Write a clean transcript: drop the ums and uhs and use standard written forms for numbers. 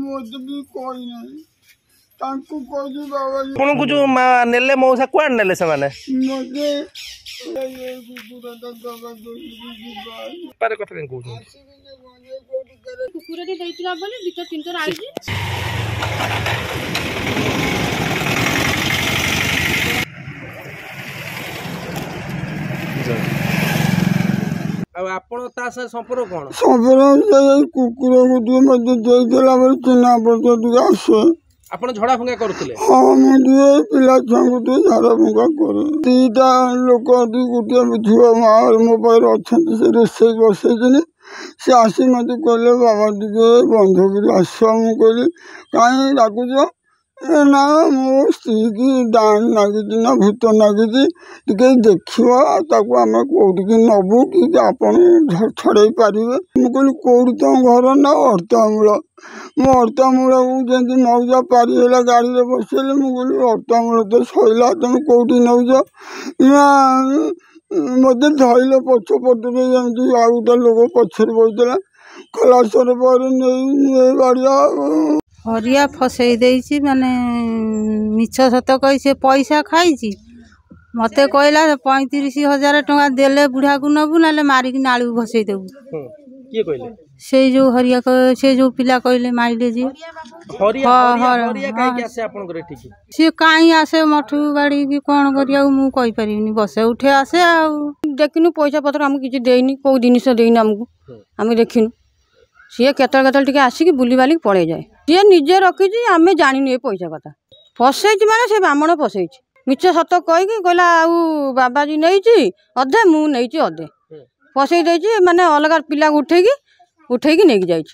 मत भी कोई नहीं तांकु कोई भी बाबा आपन को जो नेले मौसा कुआड नेले से माने मते ये कुकुरा दगा दो पारे कथा के कहू कुकुरा दे दैतिला बोले दित तीन तर आइजी अब आपण ता से संपर्क कोन संपर्क कुकुरा को मते देइला बोले चिन्हा पड़तो दिया आसे आपण झड़ा फंगा करथिले हां मुझे पिला छंगु तो झाड़ा फंगा करे तीटा लोक दी गुटिया झुआ मार मोबाइल अछन से रोसे बसे जने से आसी मते कहले बाबा दिके बंध कर आसो मु कहली काई डाकुजो ना मो स्त्री की डान नागिजी ना भूत नागिजी टिके देखिवा ताको आमे कोठी नबु कि आपण छड़े पारिबे मु कहली कोठी तो घर ना अर्थमूल मो अर्थमूल जेंति मौजा पारी होला गाड़ी रे बसेले मु कहली अर्थमूल तो सइला तुम कोठी नौजा ना मते धइले पछ पटरे जेंति आउटा लोग पछर बइतला खलासर पर नै गाड़िया हरिया फसई देइछि माने मिछ सत कहि से पैसा खाइछि मते कहला 35,000 टका देले बुढ़ा को नबु नाले मारिक नाळू भसई देबु के कहले से जो हरिया से जो पिला कहले मारिले जी हरिया हरिया काई के आसे आपन करे ठीक से काई आसे मठु बाड़ी भी कोन करिया मु कहि परिबिनी बसे उठे आसे आ देखिनु पैसा पत्र हम किछि देइनी को जिनिस देइनी हमकु हम देखिनु सी केतल केतल टिके आसिक बुली बाली पड़े जाए सी निजे रखी आम जानी ए पैसा कथा फसई माने से ब्राह्मण फसई मिछ सत कहीकि कहला आउ बाबाजी नहीं अधे मु नहीं अधे फसई माने अलग पिला उठेकी नहीं जाइए